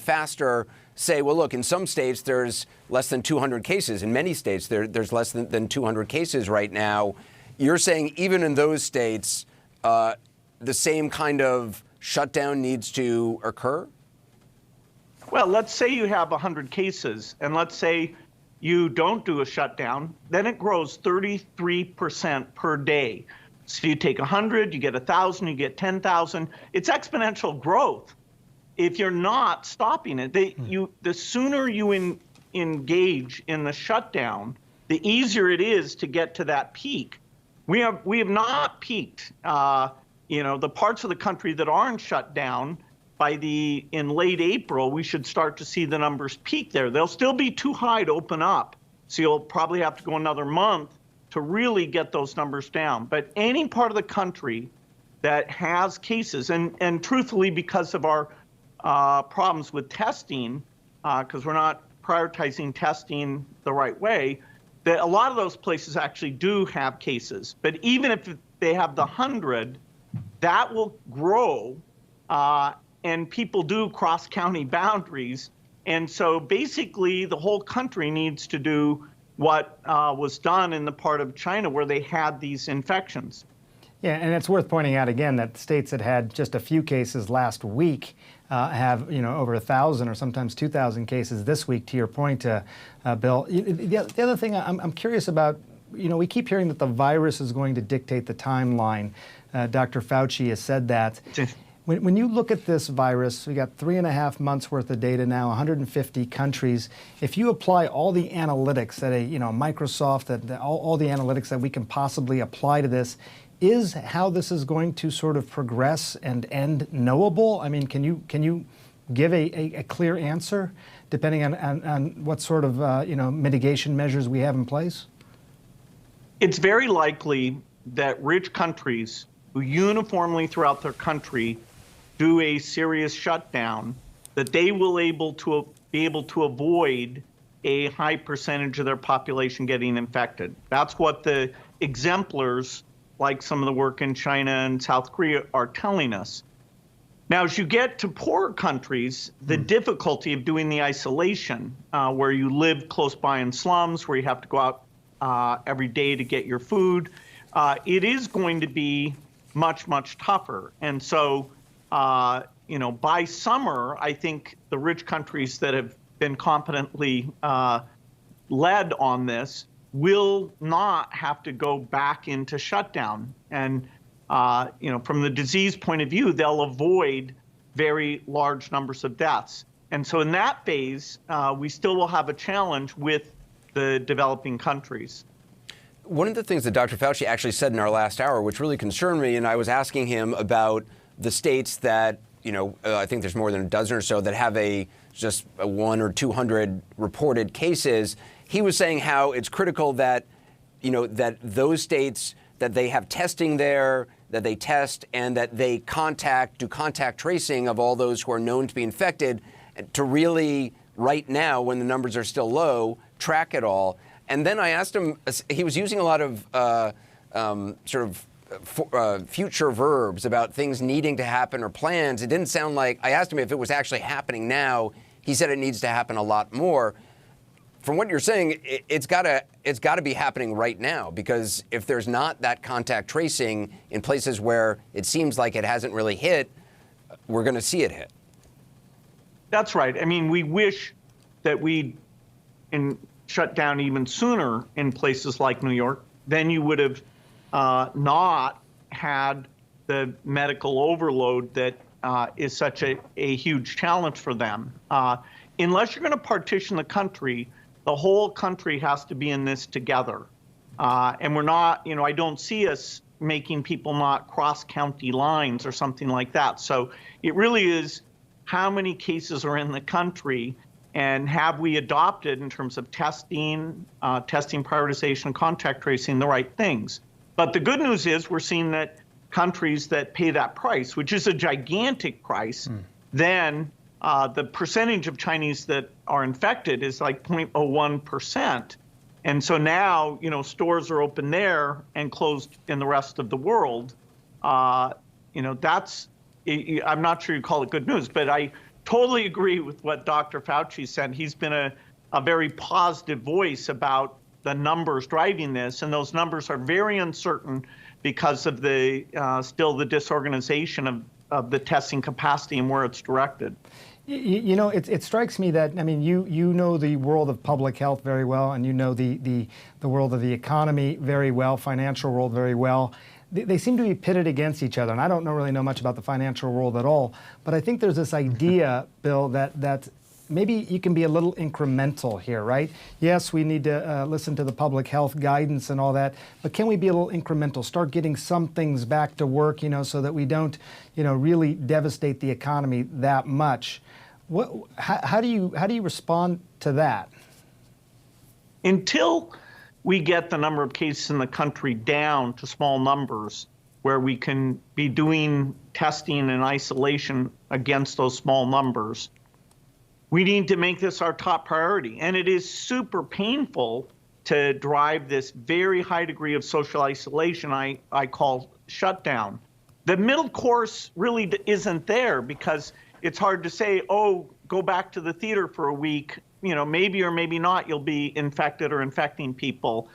faster, say, well, look, in some states there's less than 200 cases. In many states there's less than 200 cases right now. You're saying even in those states, the same kind of shutdown needs to occur? Well, let's say you have 100 cases, and let's say you don't do a shutdown, then it grows 33% per day. So you take 100, you get 1,000, you get 10,000. It's exponential growth. If you're not stopping it, the sooner you engage in the shutdown, the easier it is to get to that peak. We have not peaked. The parts of the country that aren't shut down, in late April, we should start to see the numbers peak there. They'll still be too high to open up. So you'll probably have to go another month to really get those numbers down. But any part of the country that has cases, and truthfully, because of our problems with testing, because we're not prioritizing testing the right way, that a lot of those places actually do have cases. But even if they have the 100, that will grow, and people do cross county boundaries. And so basically the whole country needs to do what was done in the part of China where they had these infections. Yeah, and it's worth pointing out again that states that had just a few cases last week have over 1,000 or sometimes 2,000 cases this week, to your point, Bill. The other thing I'm curious about, we keep hearing that the virus is going to dictate the timeline. Dr. Fauci has said that. When you look at this virus, we got 3.5 months worth of data now, 150 countries. If you apply all the analytics that Microsoft, all the analytics that we can possibly apply to this, is how this is going to sort of progress and end knowable? I mean, can you give a clear answer depending on what sort of mitigation measures we have in place? It's very likely that rich countries who uniformly throughout their country do a serious shutdown, that they will be able to avoid a high percentage of their population getting infected. That's what the exemplars, like some of the work in China and South Korea, are telling us. Now, as you get to poorer countries, the difficulty of doing the isolation, where you live close by in slums, where you have to go out every day to get your food, it is going to be much, much tougher. And so, by summer, I think the rich countries that have been competently led on this will not have to go back into shutdown. And, from the disease point of view, they'll avoid very large numbers of deaths. And so in that phase, we still will have a challenge with the developing countries. One of the things that Dr. Fauci actually said in our last hour, which really concerned me, and I was asking him about the states that, I think there's more than a dozen or so that have just 100 or 200 reported cases. He was saying how it's critical that, that those states, that they have testing there, that they test, and that they do contact tracing of all those who are known to be infected, to really, right now, when the numbers are still low, track it all. And then I asked him, he was using a lot of future verbs about things needing to happen or plans. It didn't sound like, I asked him if it was actually happening now. He said it needs to happen a lot more. From what you're saying, it's got to be happening right now, because if there's not that contact tracing in places where it seems like it hasn't really hit, we're going to see it hit. That's right. I mean, we wish that we'd shut down even sooner in places like New York. Then you would have not had the medical overload that is such a huge challenge for them. Unless you're going to partition the country, the whole country has to be in this together. And we're not, I don't see us making people not cross county lines or something like that. So it really is how many cases are in the country, and have we adopted, in terms of testing, testing prioritization, contact tracing, the right things. But the good news is we're seeing that countries that pay that price, which is a gigantic price, then the percentage of Chinese that are infected is like 0.01%. And so now, stores are open there and closed in the rest of the world. That's, I'm not sure you call it good news, but totally agree with what Dr. Fauci said. He's been a very positive voice about the numbers driving this, and those numbers are very uncertain because of the still the disorganization of the testing capacity and where it's directed. You know, it strikes me that, I mean, you know the world of public health very well, and you know the world of the economy very well, financial world very well. They seem to be pitted against each other, and I don't really know much about the financial world at all, but I think there's this idea, Bill, that maybe you can be a little incremental here, right? Yes, we need to listen to the public health guidance and all that, but can we be a little incremental, start getting some things back to work, you know, so that we don't, you know, really devastate the economy that much? How do you respond to that? Until we get the number of cases in the country down to small numbers where we can be doing testing and isolation against those small numbers, we need to make this our top priority. And it is super painful to drive this very high degree of social isolation I call shutdown. The middle course really isn't there, because it's hard to say, oh, go back to the theater for a week, you know, maybe or maybe not you'll be infected or infecting people.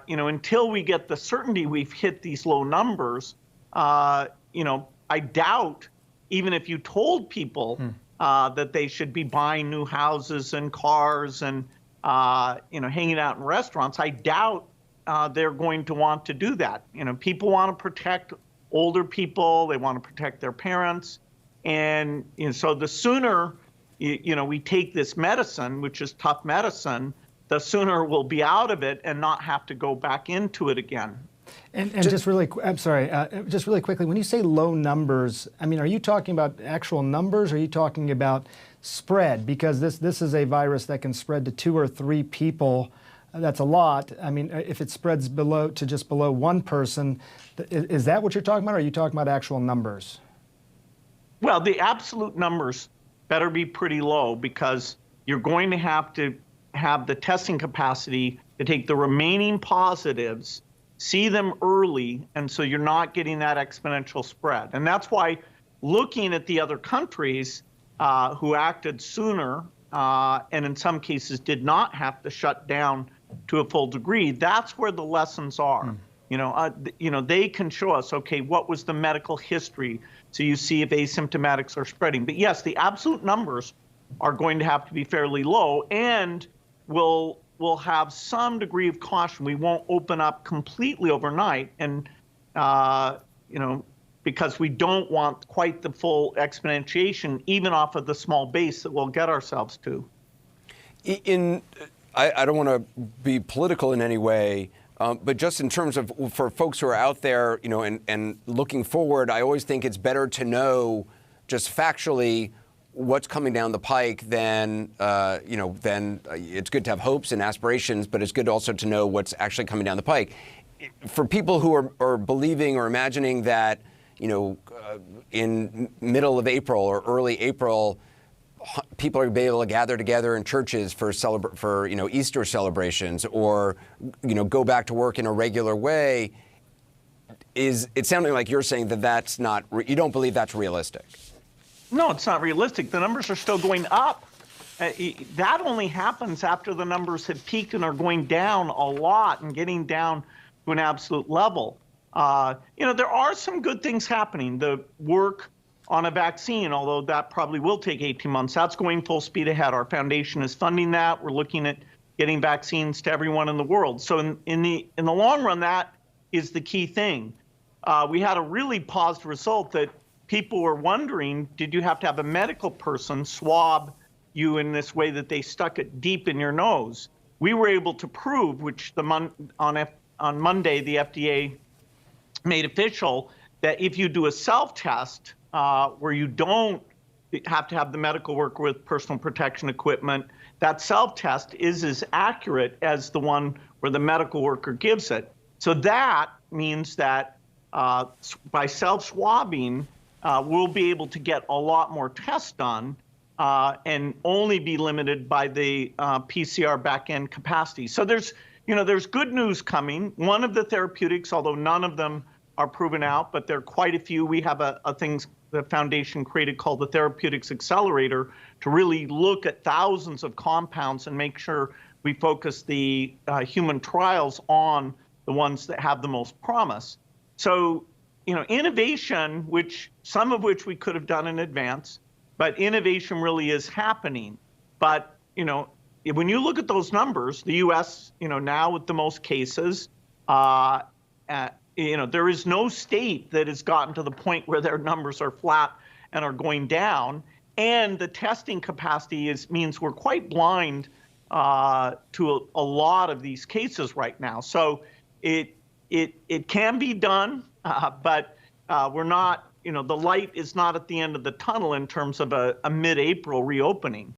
You know, until we get the certainty we've hit these low numbers, you know, I doubt, even if you told people that they should be buying new houses and cars and, you know, hanging out in restaurants, I doubt they're going to want to do that. You know, people want to protect older people, they want to protect their parents. And you know, so the sooner you know we take this medicine, which is tough medicine, the sooner we'll be out of it and not have to go back into it again. And just really, I'm sorry, just really quickly, when you say low numbers, I mean, are you talking about actual numbers, or are you talking about spread? Because this is a virus that can spread to 2 or 3 people. That's a lot. I mean, if it spreads below to just below one person, is that what you're talking about, or are you talking about actual numbers? Well, the absolute numbers better be pretty low, because you're going to have the testing capacity to take the remaining positives, see them early, and so you're not getting that exponential spread. And that's why looking at the other countries who acted sooner and in some cases did not have to shut down to a full degree, that's where the lessons are. You know, they can show us, okay, what was the medical history? So you see if asymptomatics are spreading. But yes, the absolute numbers are going to have to be fairly low, and we'll have some degree of caution. We won't open up completely overnight, and you know, because we don't want quite the full exponentiation, even off of the small base that we'll get ourselves to. I don't want to be political in any way, but just in terms of for folks who are out there, you know, and looking forward, I always think it's better to know just factually what's coming down the pike than, you know, then it's good to have hopes and aspirations, but it's good also to know what's actually coming down the pike. For people who are believing or imagining that, you know, in middle of April or early April, people are going to be able to gather together in churches for you know, Easter celebrations, or you know, go back to work in a regular way. Is it sounding like you're saying that that's not? You don't believe that's realistic? No, it's not realistic. The numbers are still going up. That only happens after the numbers have peaked and are going down a lot and getting down to an absolute level. You know, there are some good things happening. The work on a vaccine, although that probably will take 18 months, that's going full speed ahead. Our foundation is funding that. We're looking at getting vaccines to everyone in the world. So in the long run, that is the key thing. We had a really positive result that people were wondering, did you have to have a medical person swab you in this way that they stuck it deep in your nose? We were able to prove, which on Monday the FDA made official, that if you do a self-test where you don't have to have the medical worker with personal protection equipment, that self-test is as accurate as the one where the medical worker gives it. So that means that by self-swabbing, we'll be able to get a lot more tests done and only be limited by the PCR back-end capacity. So there's good news coming. One of the therapeutics, although none of them are proven out, but there are quite a few. We have a thing the foundation created called the Therapeutics Accelerator to really look at thousands of compounds and make sure we focus the human trials on the ones that have the most promise. So, innovation, some of which we could have done in advance, but innovation really is happening. But, when you look at those numbers, the U.S., now with the most cases, there is no state that has gotten to the point where their numbers are flat and are going down. And the testing capacity means we're quite blind to a lot of these cases right now. So it can be done, but we're not, the light is not at the end of the tunnel in terms of a mid-April reopening.